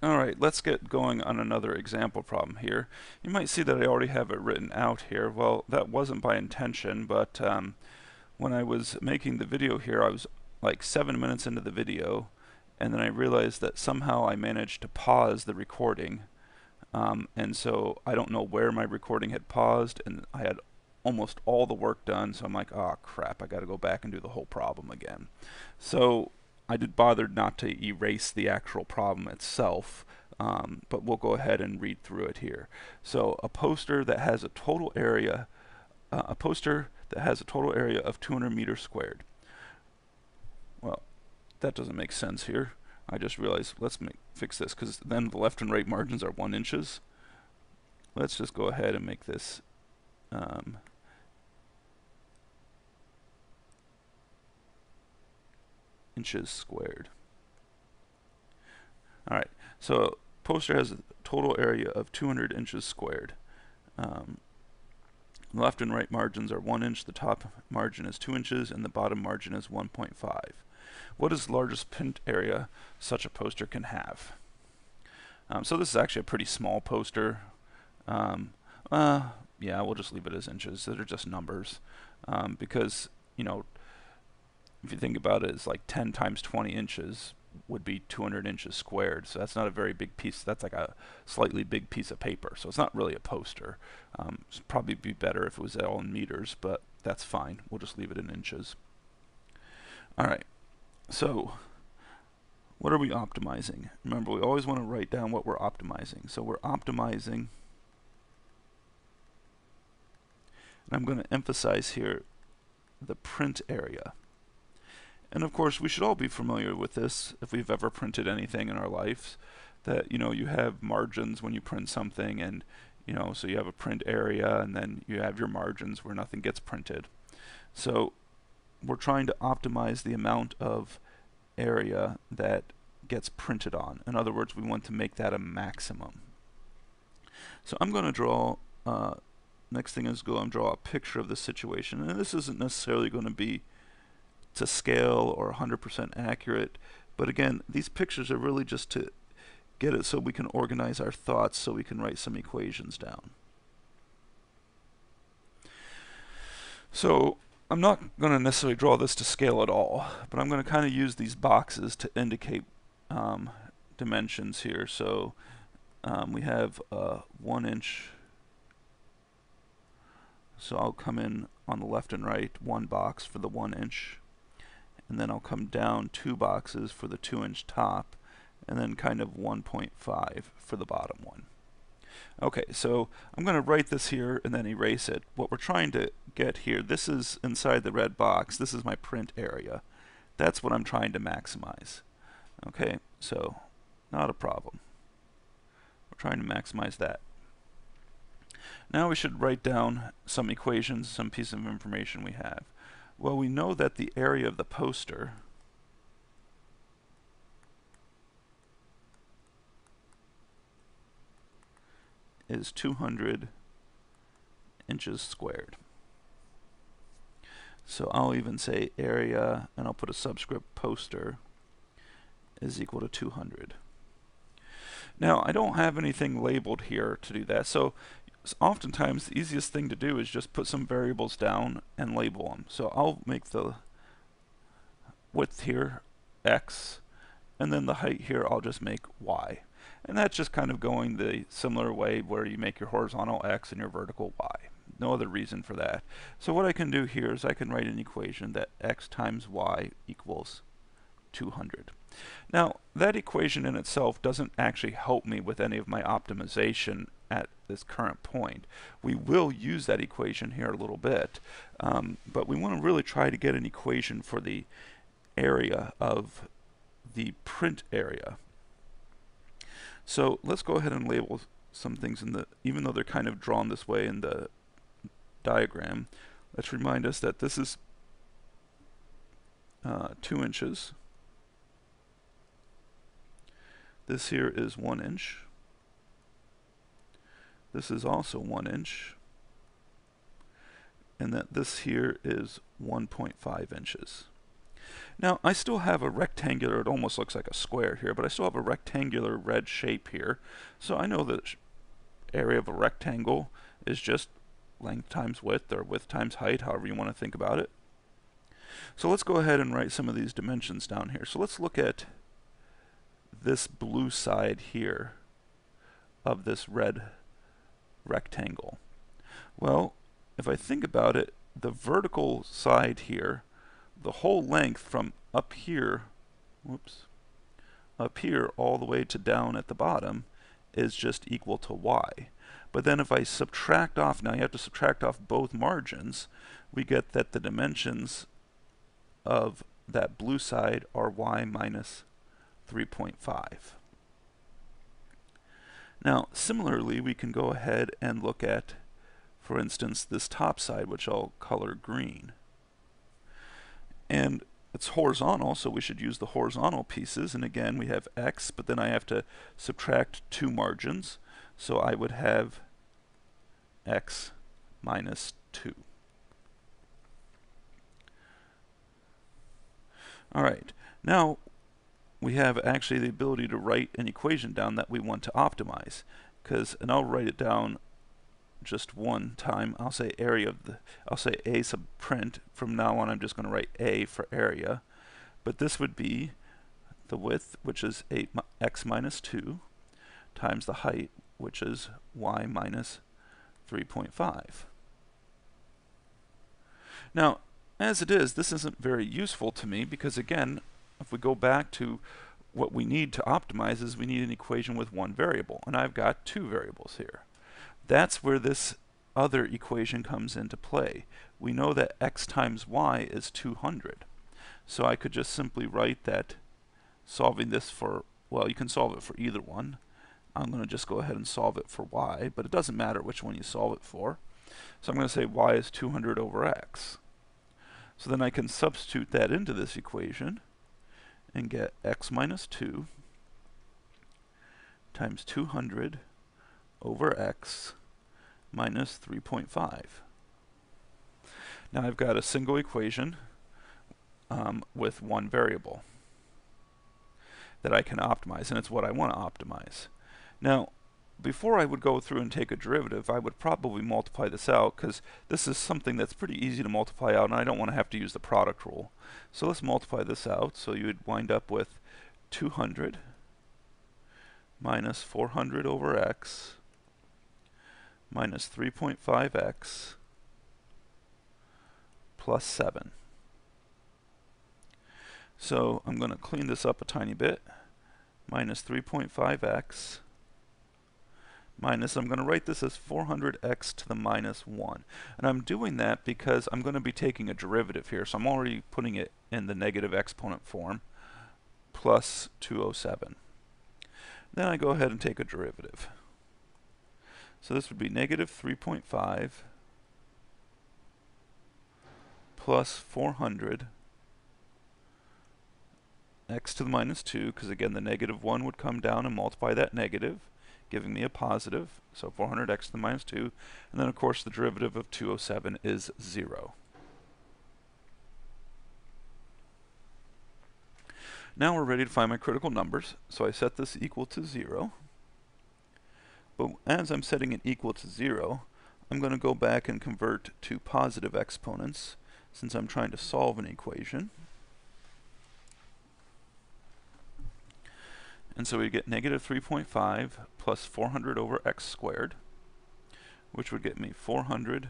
Alright, let's get going on another example problem here. You might see that I already have it written out here. Well, that wasn't by intention, but when I was making the video here, I was like 7 minutes into the video, and then I realized that somehow I managed to pause the recording. And so I don't know where my recording had paused, and I had almost all the work done, so I'm like, oh crap, I gotta go back and do the whole problem again. So I did bother not to erase the actual problem itself, but we'll go ahead and read through it here. So a poster that has a total area of 200 meters squared. Well, that doesn't make sense here. I just realized, fix this, because then the left and right margins are 1 inches. Let's just go ahead and make this inches squared. Alright, so poster has a total area of 200 inches squared. Left and right margins are 1 inch, the top margin is 2 inches, and the bottom margin is 1.5. What is the largest print area such a poster can have? So this is actually a pretty small poster. Yeah, we'll just leave it as inches. They're just numbers. Because, you know, if you think about it, it's like 10 times 20 inches would be 200 inches squared. So that's not a very big piece. That's like a slightly big piece of paper. So it's not really a poster. It'd probably be better if it was all in meters, but that's fine. We'll just leave it in inches. Alright, so what are we optimizing? Remember, we always want to write down what we're optimizing. So we're optimizing, and I'm going to emphasize here the print area. And of course, we should all be familiar with this if we've ever printed anything in our lives, that you have margins when you print something, and so you have a print area, and then you have your margins where nothing gets printed. So we're trying to optimize the amount of area that gets printed on. In other words, we want to make that a maximum. So I'm going to draw, next thing is draw a picture of the situation, and this isn't necessarily going to be to scale or 100% accurate, but again, these pictures are really just to get it so we can organize our thoughts, so we can write some equations down. So I'm not going to necessarily draw this to scale at all, but I'm going to kind of use these boxes to indicate dimensions here. So we have 1 inch, so I'll come in on the left and right 1 box for the 1 inch, and then I'll come down 2 boxes for the 2 inch top, and then kind of 1.5 for the bottom one. Okay, so I'm going to write this here and then erase it. What we're trying to get here, this is inside the red box, this is my print area. That's what I'm trying to maximize. Okay, so not a problem. We're trying to maximize that. Now we should write down some equations, some piece of information we have. Well, we know that the area of the poster is 200 inches squared. So I'll even say area, and I'll put a subscript poster is equal to 200. Now, I don't have anything labeled here to do that, so oftentimes the easiest thing to do is just put some variables down and label them. So I'll make the width here x, and then the height here I'll just make y. And that's just kind of going the similar way where you make your horizontal x and your vertical y. No other reason for that. So what I can do here is I can write an equation that x times y equals 200. Now, that equation in itself doesn't actually help me with any of my optimization at this current point. We will use that equation here a little bit, but we want to really try to get an equation for the area of the print area. So let's go ahead and label some things in the, even though they're kind of drawn this way in the diagram, let's remind us that this is 2 inches. This here is 1 inch. This is also 1 inch. And that this here is 1.5 inches. Now I still have a rectangular, it almost looks like a square here, but I still have a rectangular red shape here. So I know that area of a rectangle is just length times width, or width times height, however you want to think about it. So let's go ahead and write some of these dimensions down here. So let's look at this blue side here of this red rectangle. Well, if I think about it, the vertical side here, the whole length from up here, up here all the way to down at the bottom is just equal to y. But then if I subtract off, now you have to subtract off both margins, we get that the dimensions of that blue side are y minus 3.5. Now similarly, we can go ahead and look at, for instance, this top side, which I'll color green. And it's horizontal, so we should use the horizontal pieces. And again, we have x, but then I have to subtract two margins. So I would have x minus 2. All right, now we have actually the ability to write an equation down that we want to optimize. And I'll write it down just one time. I'll say area of the, I'll say a sub print. From now on, I'm just going to write a for area. But this would be the width, which is x minus 2, times the height, which is y minus 3.5. Now, as it is, this isn't very useful to me because, again, if we go back to what we need to optimize is we need an equation with one variable, and I've got two variables here. That's where this other equation comes into play. We know that x times y is 200. So I could just simply write that solving this for, well, you can solve it for either one. I'm going to just go ahead and solve it for y, but it doesn't matter which one you solve it for. So I'm going to say y is 200 over x. So then I can substitute that into this equation and get x minus 2 times 200 over x minus 3.5. Now I've got a single equation with one variable that I can optimize, and it's what I want to optimize. Now, before I would go through and take a derivative, I would probably multiply this out, because this is something that's pretty easy to multiply out, and I don't want to have to use the product rule. So let's multiply this out. So you would wind up with 200 minus 400 over x minus 3.5x plus 7. So I'm going to clean this up a tiny bit. Minus 3.5x minus, I'm going to write this as 400x to the minus 1. And I'm doing that because I'm going to be taking a derivative here. So I'm already putting it in the negative exponent form, plus 207. Then I go ahead and take a derivative. So this would be negative 3.5 plus 400 x to the minus 2, because again the negative 1 would come down and multiply that negative, giving me a positive, so 400x to the minus 2, and then of course the derivative of 207 is 0. Now we're ready to find my critical numbers, so I set this equal to 0. But as I'm setting it equal to 0, I'm going to go back and convert to positive exponents, since I'm trying to solve an equation. And so we get negative 3.5 plus 400 over x squared, which would get me 400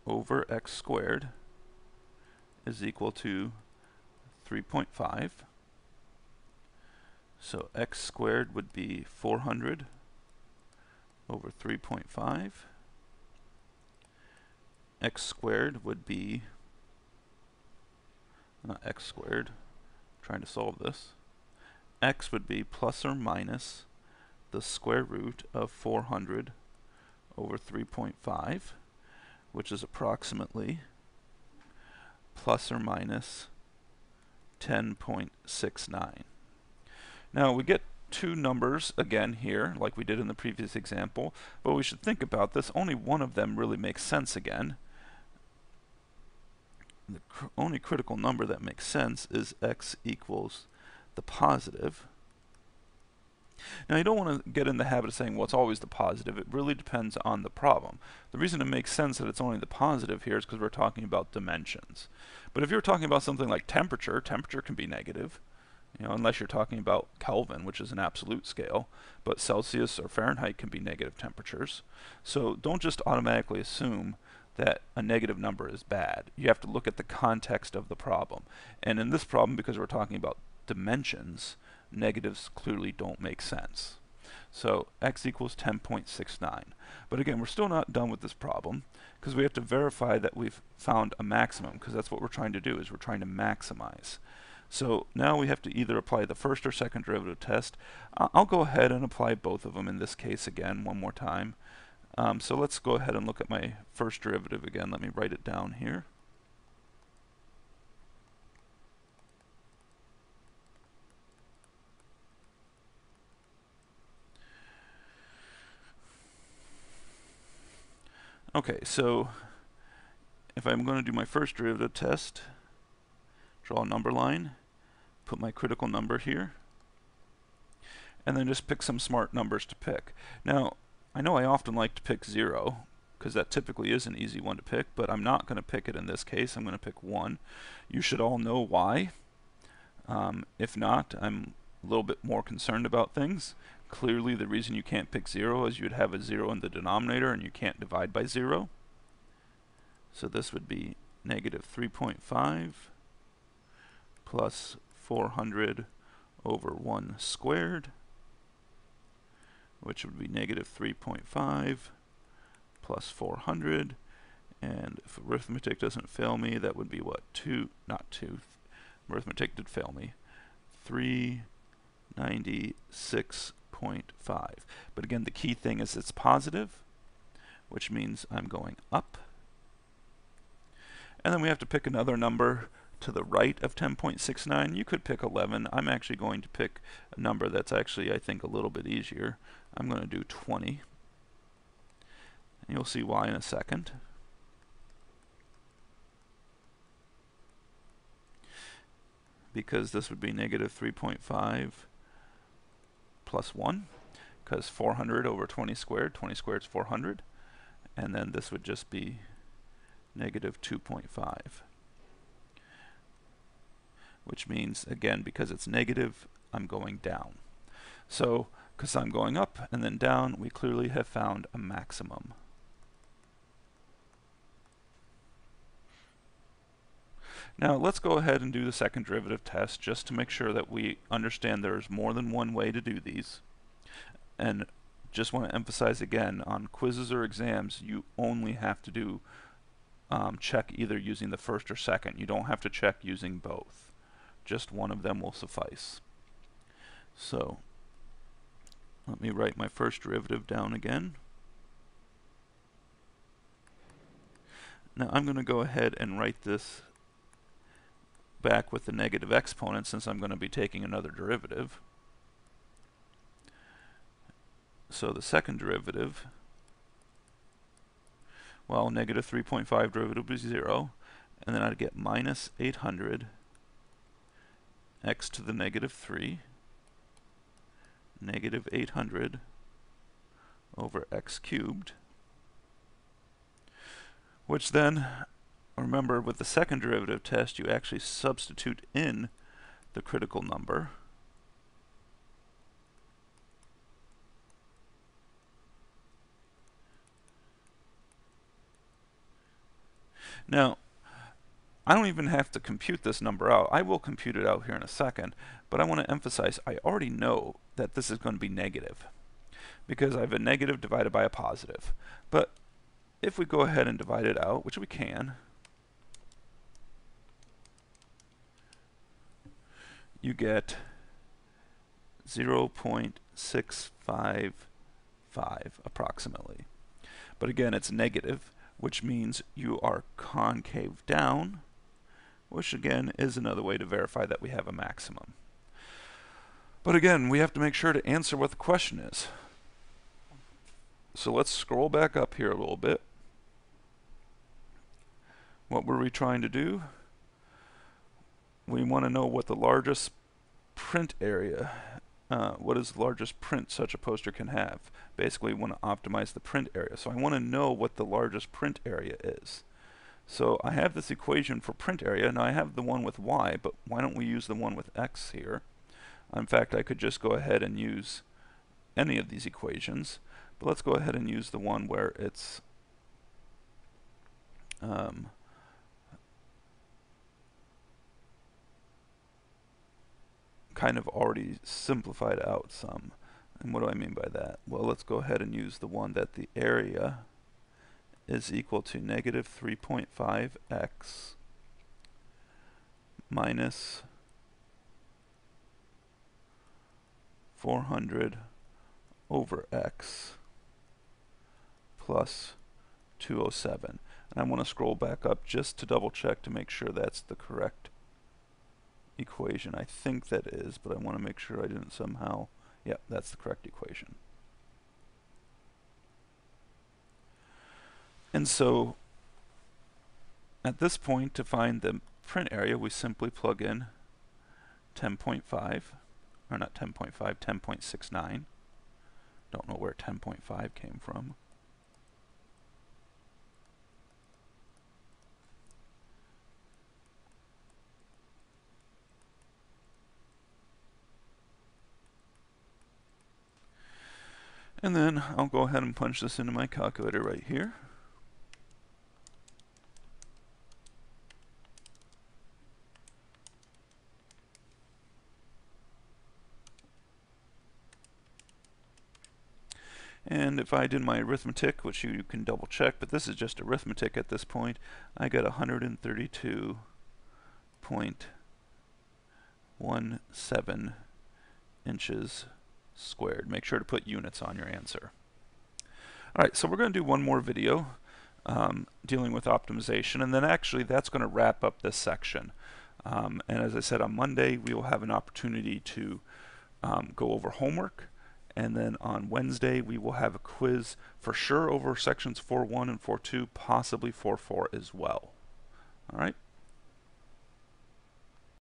over x squared is equal to 3.5. So x squared would be 400 over 3.5. X squared would be not x squared, trying to solve this. X would be plus or minus the square root of 400 over 3.5, which is approximately plus or minus 10.69. Now we get two numbers again here, like we did in the previous example, but we should think about this. Only one of them really makes sense again. the only critical number that makes sense is x equals the positive. Now, you don't want to get in the habit of saying, well, it's always the positive. It really depends on the problem. The reason it makes sense that it's only the positive here is because we're talking about dimensions. But if you're talking about something like temperature, temperature can be negative, unless you're talking about Kelvin, which is an absolute scale. But Celsius or Fahrenheit can be negative temperatures. So don't just automatically assume that a negative number is bad. You have to look at the context of the problem. And in this problem, because we're talking about dimensions, negatives clearly don't make sense. So x equals 10.69. But again, we're still not done with this problem because we have to verify that we've found a maximum, because that's what we're trying to do, is we're trying to maximize. So now we have to either apply the first or second derivative test. I'll go ahead and apply both of them in this case again one more time. So let's go ahead and look at my first derivative again. Let me write it down here. Okay, so if I'm going to do my first derivative test, draw a number line, put my critical number here, and then just pick some smart numbers to pick. Now, I know I often like to pick 0, because that typically is an easy one to pick, but I'm not going to pick it in this case. I'm going to pick 1. You should all know why. If not, I'm a little bit more concerned about things. Clearly, the reason you can't pick 0 is you'd have a 0 in the denominator, and you can't divide by 0. So this would be negative 3.5 plus 400 over 1 squared, which would be negative 3.5 plus 400. And if arithmetic doesn't fail me, that would be what? Arithmetic did fail me. 396.5. But again, the key thing is it's positive, which means I'm going up. And then we have to pick another number to the right of 10.69. You could pick 11. I'm actually going to pick a number that's actually, I think, a little bit easier. I'm going to do 20. And you'll see why in a second. Because this would be negative 3.5 plus 1, because 400 over 20 squared is 400, and then this would just be negative 2.5, which means, again, because it's negative, I'm going down. So, because I'm going up and then down, we clearly have found a maximum. Now let's go ahead and do the second derivative test just to make sure that we understand there's more than one way to do these. And just want to emphasize again, on quizzes or exams, you only have to do check either using the first or second. You don't have to check using both. Just one of them will suffice. So let me write my first derivative down again. Now I'm going to go ahead and write this back with the negative exponent since I'm going to be taking another derivative. So the second derivative, well, negative 3.5 derivative would be 0, and then I'd get minus 800 x to the negative 3, negative 800 over x cubed, which then, remember, with the second derivative test, you actually substitute in the critical number. Now, I don't even have to compute this number out. I will compute it out here in a second, but I want to emphasize I already know that this is going to be negative because I have a negative divided by a positive. But if we go ahead and divide it out, which we can, you get 0.655 approximately. But again, it's negative, which means you are concave down, which again is another way to verify that we have a maximum. But again, we have to make sure to answer what the question is. So let's scroll back up here a little bit. what were we trying to do? We want to know what the largest print area, what is the largest print such a poster can have. Basically, we want to optimize the print area. So I want to know what the largest print area is. So I have this equation for print area. Now I have the one with y, but why don't we use the one with x here? In fact, I could just go ahead and use any of these equations, but let's go ahead and use the one where it's kind of already simplified out some. And what do I mean by that? Well, let's go ahead and use the one that the area is equal to negative 3.5x minus 400 over x plus 207. And I want to scroll back up just to double check to make sure that's the correct equation. I think that is, but I want to make sure I didn't somehow... Yep, that's the correct equation. And so at this point, to find the print area, we simply plug in 10.5, or not 10.5, 10.69. Don't know where 10.5 came from. And then I'll go ahead and punch this into my calculator right here. And if I did my arithmetic, which you can double check, but this is just arithmetic at this point, I got 132.17 inches squared. Make sure to put units on your answer. Alright, so we're going to do one more video dealing with optimization, and then actually that's going to wrap up this section. And as I said, on Monday we will have an opportunity to go over homework, and then on Wednesday we will have a quiz for sure over sections 4.1 and 4.2, possibly 4.4 as well. Alright.